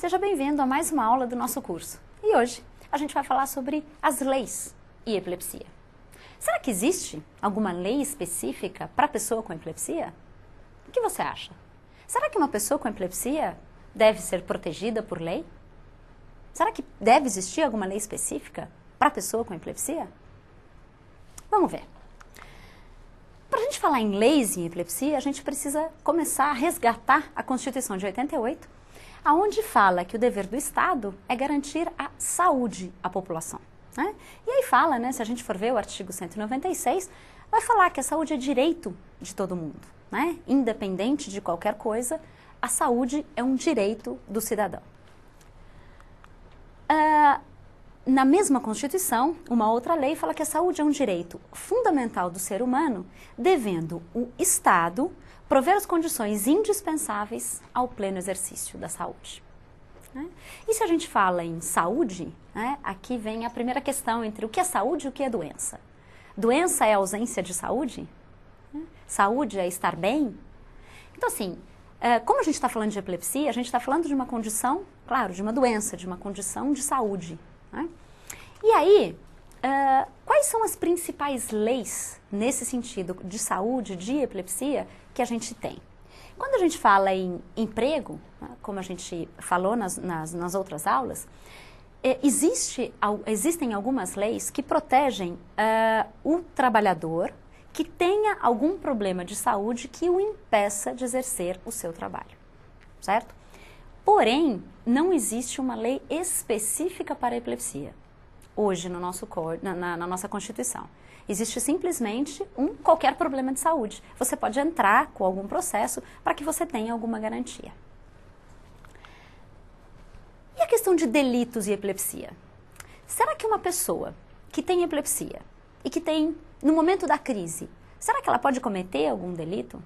Seja bem-vindo a mais uma aula do nosso curso. E hoje a gente vai falar sobre as leis e epilepsia. Será que existe alguma lei específica para a pessoa com epilepsia? O que você acha? Será que uma pessoa com epilepsia deve ser protegida por lei? Será que deve existir alguma lei específica para a pessoa com epilepsia? Vamos ver. Para a gente falar em leis em epilepsia, a gente precisa começar a resgatar a Constituição de 88, aonde fala que o dever do Estado é garantir a saúde à população. Né? E aí fala, né, se a gente for ver o artigo 196, vai falar que a saúde é direito de todo mundo. Né? Independente de qualquer coisa, a saúde é um direito do cidadão. Na mesma Constituição, uma outra lei fala que a saúde é um direito fundamental do ser humano, devendo o Estado prover as condições indispensáveis ao pleno exercício da saúde. Né? E se a gente fala em saúde, né, aqui vem a primeira questão entre o que é saúde e o que é doença. Doença é ausência de saúde? Né? Saúde é estar bem? Então, assim, como a gente está falando de epilepsia, a gente está falando de uma condição, claro, de uma doença, de uma condição de saúde. Né? E aí, quais são as principais leis nesse sentido de saúde, de epilepsia, que a gente tem? Quando a gente fala em emprego, né, como a gente falou nas outras aulas, existem algumas leis que protegem o trabalhador que tenha algum problema de saúde que o impeça de exercer o seu trabalho, certo? Porém, não existe uma lei específica para a epilepsia, hoje no nosso na nossa Constituição. Existe simplesmente qualquer problema de saúde. Você pode entrar com algum processo para que você tenha alguma garantia. E a questão de delitos e epilepsia? Será que uma pessoa que tem epilepsia e que tem, no momento da crise, será que ela pode cometer algum delito?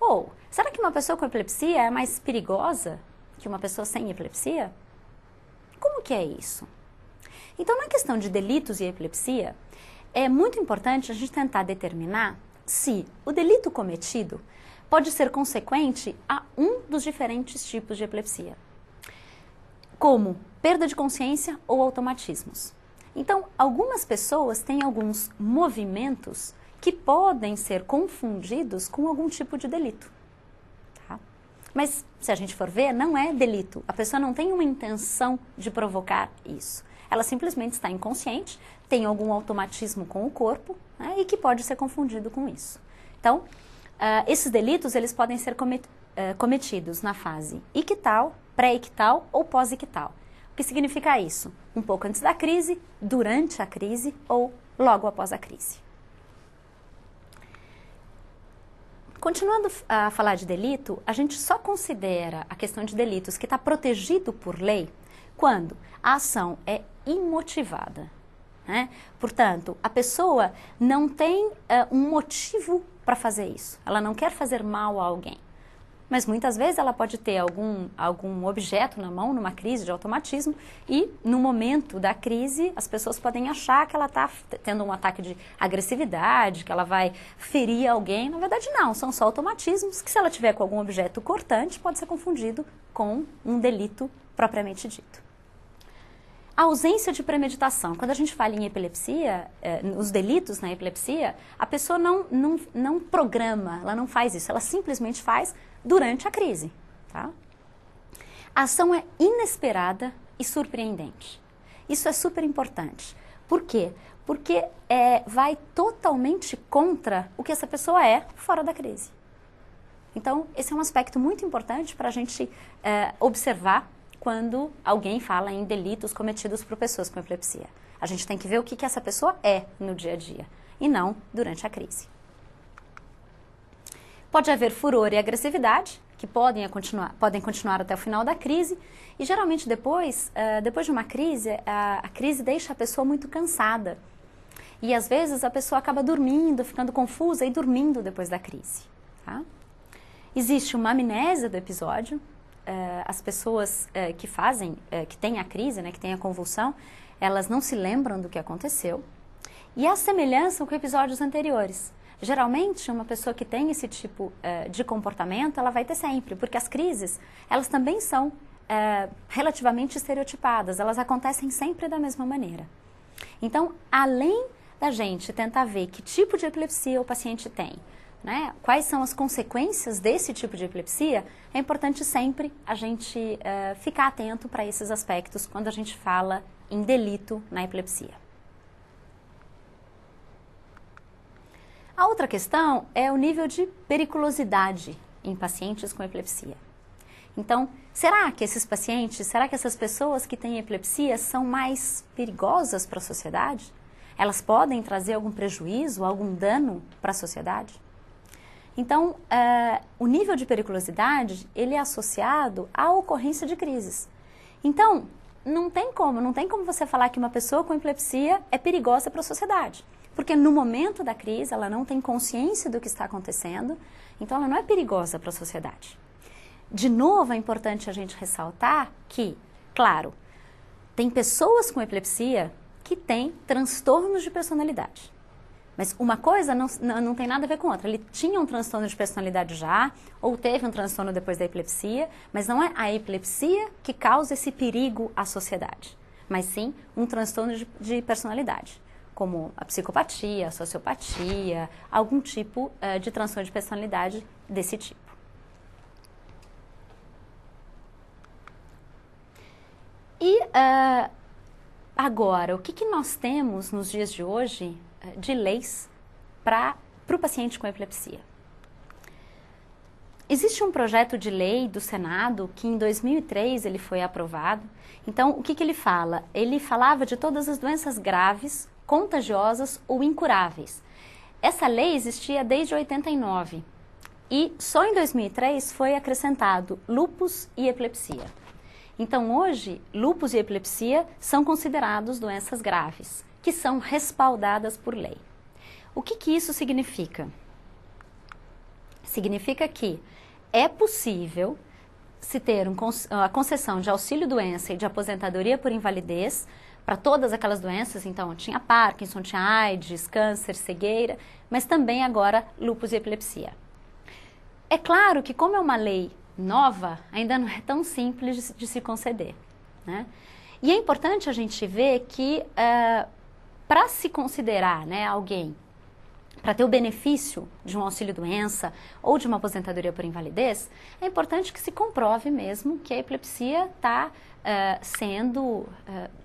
Ou, será que uma pessoa com epilepsia é mais perigosa que uma pessoa sem epilepsia? Como que é isso? Então, na questão de delitos e epilepsia, é muito importante a gente tentar determinar se o delito cometido pode ser consequente a um dos diferentes tipos de epilepsia, como perda de consciência ou automatismos. Então, algumas pessoas têm alguns movimentos que podem ser confundidos com algum tipo de delito. Tá? Mas, se a gente for ver, não é delito. A pessoa não tem uma intenção de provocar isso. Ela simplesmente está inconsciente, tem algum automatismo com o corpo, né, e que pode ser confundido com isso. Então, esses delitos eles podem ser cometidos na fase ictal, pré-ictal ou pós-ictal. O que significa isso? Um pouco antes da crise, durante a crise ou logo após a crise. Continuando a falar de delito, a gente só considera a questão de delitos que está protegido por lei quando a ação é imotivada. Né? Portanto, a pessoa não tem um motivo para fazer isso. Ela não quer fazer mal a alguém. Mas muitas vezes ela pode ter algum objeto na mão, numa crise de automatismo, e no momento da crise as pessoas podem achar que ela está tendo um ataque de agressividade, que ela vai ferir alguém. Na verdade não, são só automatismos que se ela tiver com algum objeto cortante pode ser confundido com um delito propriamente dito. A ausência de premeditação. Quando a gente fala em epilepsia, os delitos na epilepsia, a pessoa não programa, ela não faz isso, ela simplesmente faz durante a crise. Tá? A ação é inesperada e surpreendente. Isso é super importante. Por quê? Porque vai totalmente contra o que essa pessoa é fora da crise. Então, esse é um aspecto muito importante para a gente observar quando alguém fala em delitos cometidos por pessoas com epilepsia. A gente tem que ver o que essa pessoa é no dia a dia, e não durante a crise. Pode haver furor e agressividade, que podem continuar até o final da crise, e geralmente depois de uma crise, a crise deixa a pessoa muito cansada. E às vezes a pessoa acaba dormindo, ficando confusa e dormindo depois da crise. Tá? Existe uma amnésia do episódio. As pessoas que têm a crise, né, que têm a convulsão, elas não se lembram do que aconteceu. E há semelhança com episódios anteriores. Geralmente, uma pessoa que tem esse tipo de comportamento, ela vai ter sempre, porque as crises, elas também são relativamente estereotipadas, elas acontecem sempre da mesma maneira. Então, além da gente tentar ver que tipo de epilepsia o paciente tem, né, quais são as consequências desse tipo de epilepsia, é importante sempre a gente ficar atento para esses aspectos quando a gente fala em delito na epilepsia. A outra questão é o nível de periculosidade em pacientes com epilepsia. Então, será que essas pessoas que têm epilepsia são mais perigosas para a sociedade? Elas podem trazer algum prejuízo, algum dano para a sociedade? Então, o nível de periculosidade, ele é associado à ocorrência de crises. Então, não tem como você falar que uma pessoa com epilepsia é perigosa para a sociedade. Porque no momento da crise, ela não tem consciência do que está acontecendo, então ela não é perigosa para a sociedade. De novo, é importante a gente ressaltar que, claro, tem pessoas com epilepsia que têm transtornos de personalidade. Mas uma coisa não tem nada a ver com outra. Ele tinha um transtorno de personalidade já, ou teve um transtorno depois da epilepsia, mas não é a epilepsia que causa esse perigo à sociedade, mas sim um transtorno de personalidade, como a psicopatia, a sociopatia, algum tipo de transtorno de personalidade desse tipo. E agora, o que nós temos nos dias de hoje de leis para o paciente com epilepsia? Existe um projeto de lei do Senado que em 2003 ele foi aprovado. Então, o que ele fala? Ele falava de todas as doenças graves, contagiosas ou incuráveis. Essa lei existia desde 89 e só em 2003 foi acrescentado lúpus e epilepsia. Então, hoje, lúpus e epilepsia são considerados doenças graves, que são respaldadas por lei. O que isso significa? Significa que é possível se ter a concessão de auxílio-doença e de aposentadoria por invalidez para todas aquelas doenças. Então, tinha Parkinson, tinha AIDS, câncer, cegueira, mas também agora lúpus e epilepsia. É claro que, como é uma lei nova, ainda não é tão simples de se conceder, né? E é importante a gente ver que para se considerar, né, alguém, para ter o benefício de um auxílio-doença ou de uma aposentadoria por invalidez, é importante que se comprove mesmo que a epilepsia está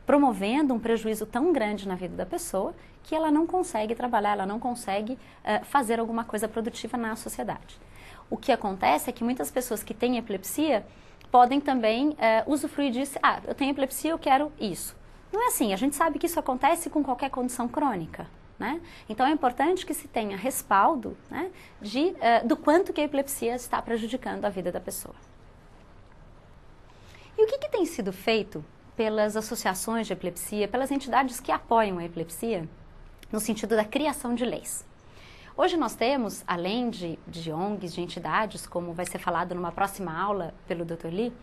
promovendo um prejuízo tão grande na vida da pessoa que ela não consegue trabalhar, ela não consegue fazer alguma coisa produtiva na sociedade. O que acontece é que muitas pessoas que têm epilepsia podem também usufruir disso. Ah, eu tenho epilepsia, eu quero isso. Não é assim, a gente sabe que isso acontece com qualquer condição crônica, né? Então é importante que se tenha respaldo, né, do quanto que a epilepsia está prejudicando a vida da pessoa. E o que tem sido feito pelas associações de epilepsia, pelas entidades que apoiam a epilepsia, no sentido da criação de leis? Hoje nós temos, além de ONGs, de entidades, como vai ser falado numa próxima aula pelo Dr. Lee,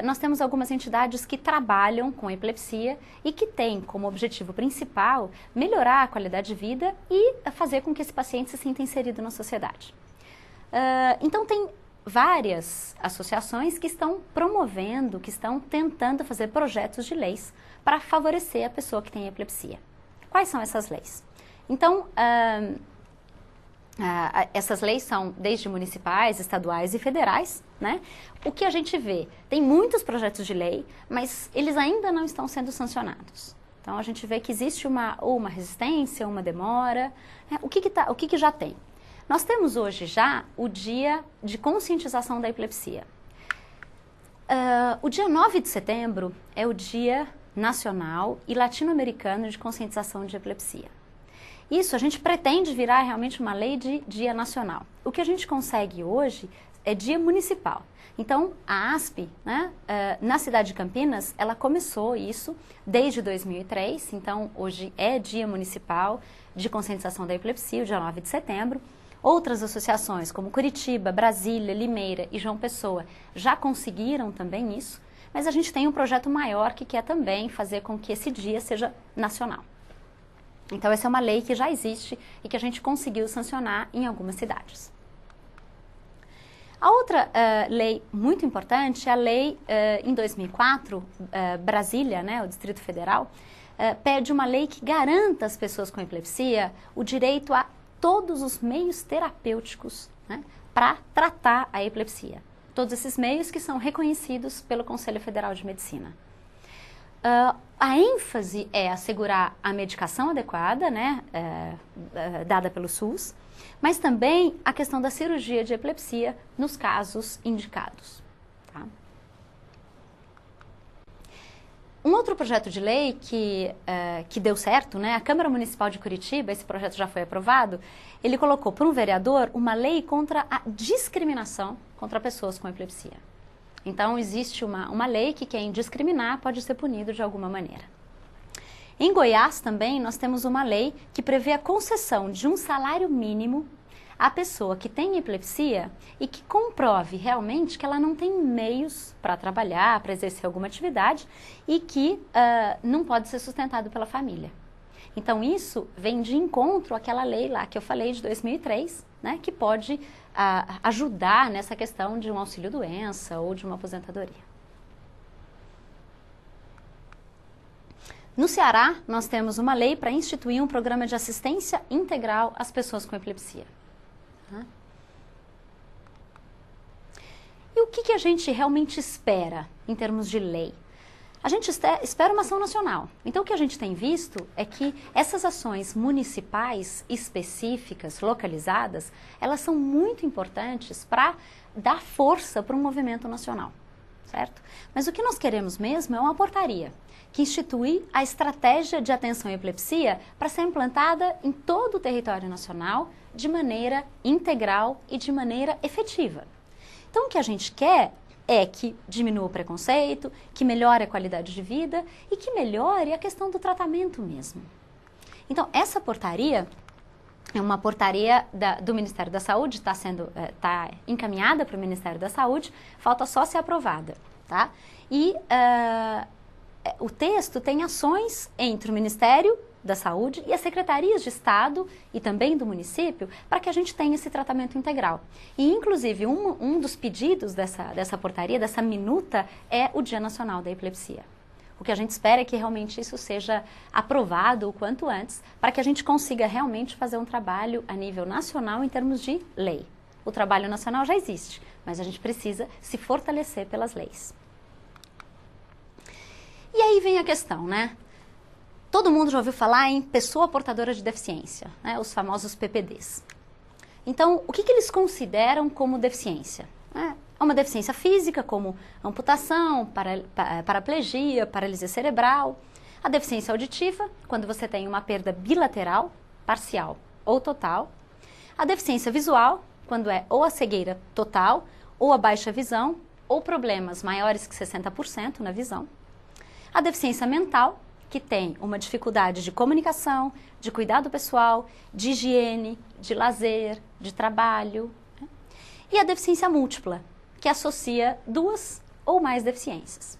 nós temos algumas entidades que trabalham com epilepsia e que têm como objetivo principal melhorar a qualidade de vida e fazer com que esse paciente se sinta inserido na sociedade. Então tem várias associações que estão promovendo, que estão tentando fazer projetos de leis para favorecer a pessoa que tem epilepsia. Quais são essas leis? Então, essas leis são desde municipais, estaduais e federais, né? O que a gente vê, tem muitos projetos de lei, mas eles ainda não estão sendo sancionados. Então a gente vê que existe uma resistência, uma demora, né? O que já tem? Nós temos hoje já o Dia de Conscientização da Epilepsia. O dia 9 de setembro é o Dia Nacional e Latino-Americano de Conscientização de Epilepsia. Isso a gente pretende virar realmente uma lei de dia nacional. O que a gente consegue hoje é dia municipal. Então, a ASP, né, na cidade de Campinas, ela começou isso desde 2003. Então, hoje é dia municipal de conscientização da epilepsia, o dia 9 de setembro. Outras associações, como Curitiba, Brasília, Limeira e João Pessoa, já conseguiram também isso. Mas a gente tem um projeto maior que quer também fazer com que esse dia seja nacional. Então, essa é uma lei que já existe e que a gente conseguiu sancionar em algumas cidades. A outra lei muito importante é a lei, em 2004, Brasília, né, o Distrito Federal, pede uma lei que garanta às pessoas com epilepsia o direito a todos os meios terapêuticos, né, para tratar a epilepsia. Todos esses meios que são reconhecidos pelo Conselho Federal de Medicina. A ênfase é assegurar a medicação adequada, né, dada pelo SUS, mas também a questão da cirurgia de epilepsia nos casos indicados. Tá? Um outro projeto de lei que deu certo, né, a Câmara Municipal de Curitiba, esse projeto já foi aprovado, ele colocou por um vereador uma lei contra a discriminação contra pessoas com epilepsia. Então, existe uma lei que quem discriminar pode ser punido de alguma maneira. Em Goiás também nós temos uma lei que prevê a concessão de um salário mínimo à pessoa que tem epilepsia e que comprove realmente que ela não tem meios para trabalhar, para exercer alguma atividade e que não pode ser sustentado pela família. Então isso vem de encontro àquela lei lá que eu falei de 2003, né, que pode ajudar nessa questão de um auxílio-doença ou de uma aposentadoria. No Ceará, nós temos uma lei para instituir um programa de assistência integral às pessoas com epilepsia. E o que a gente realmente espera em termos de lei? A gente espera uma ação nacional. Então, o que a gente tem visto é que essas ações municipais específicas, localizadas, elas são muito importantes para dar força para um movimento nacional, certo? Mas o que nós queremos mesmo é uma portaria que institui a estratégia de atenção à epilepsia para ser implantada em todo o território nacional de maneira integral e de maneira efetiva. Então, o que a gente quer é que diminua o preconceito, que melhore a qualidade de vida e que melhore a questão do tratamento mesmo. Então, essa portaria é uma portaria do Ministério da Saúde, está encaminhada para o Ministério da Saúde, falta só ser aprovada, tá? E o texto tem ações entre o Ministério da Saúde e as secretarias de Estado e também do município para que a gente tenha esse tratamento integral. E, inclusive, um dos pedidos dessa portaria, dessa minuta, é o Dia Nacional da Epilepsia. O que a gente espera é que realmente isso seja aprovado o quanto antes para que a gente consiga realmente fazer um trabalho a nível nacional em termos de lei. O trabalho nacional já existe, mas a gente precisa se fortalecer pelas leis. E aí vem a questão, né? Todo mundo já ouviu falar em pessoa portadora de deficiência, né? Os famosos PPDs. Então, o que eles consideram como deficiência? É uma deficiência física, como amputação, paraplegia, paralisia cerebral. A deficiência auditiva, quando você tem uma perda bilateral, parcial ou total. A deficiência visual, quando é ou a cegueira total, ou a baixa visão, ou problemas maiores que 60% na visão. A deficiência mental, que tem uma dificuldade de comunicação, de cuidado pessoal, de higiene, de lazer, de trabalho. Né? E a deficiência múltipla, que associa duas ou mais deficiências.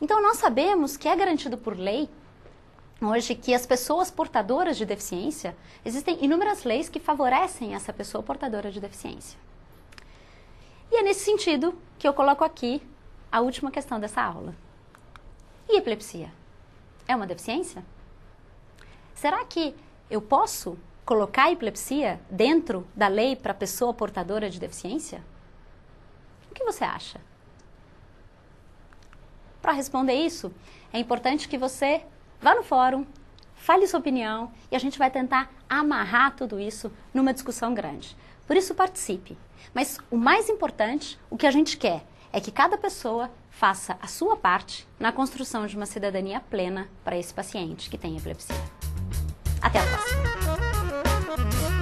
Então, nós sabemos que é garantido por lei, hoje, que as pessoas portadoras de deficiência, existem inúmeras leis que favorecem essa pessoa portadora de deficiência. E é nesse sentido que eu coloco aqui a última questão dessa aula. E epilepsia? É uma deficiência? Será que eu posso colocar a epilepsia dentro da lei para pessoa portadora de deficiência? O que você acha? Para responder isso, é importante que você vá no fórum, fale sua opinião e a gente vai tentar amarrar tudo isso numa discussão grande. Por isso, participe. Mas o mais importante, o que a gente quer, é que cada pessoa faça a sua parte na construção de uma cidadania plena para esse paciente que tem epilepsia. Até a próxima!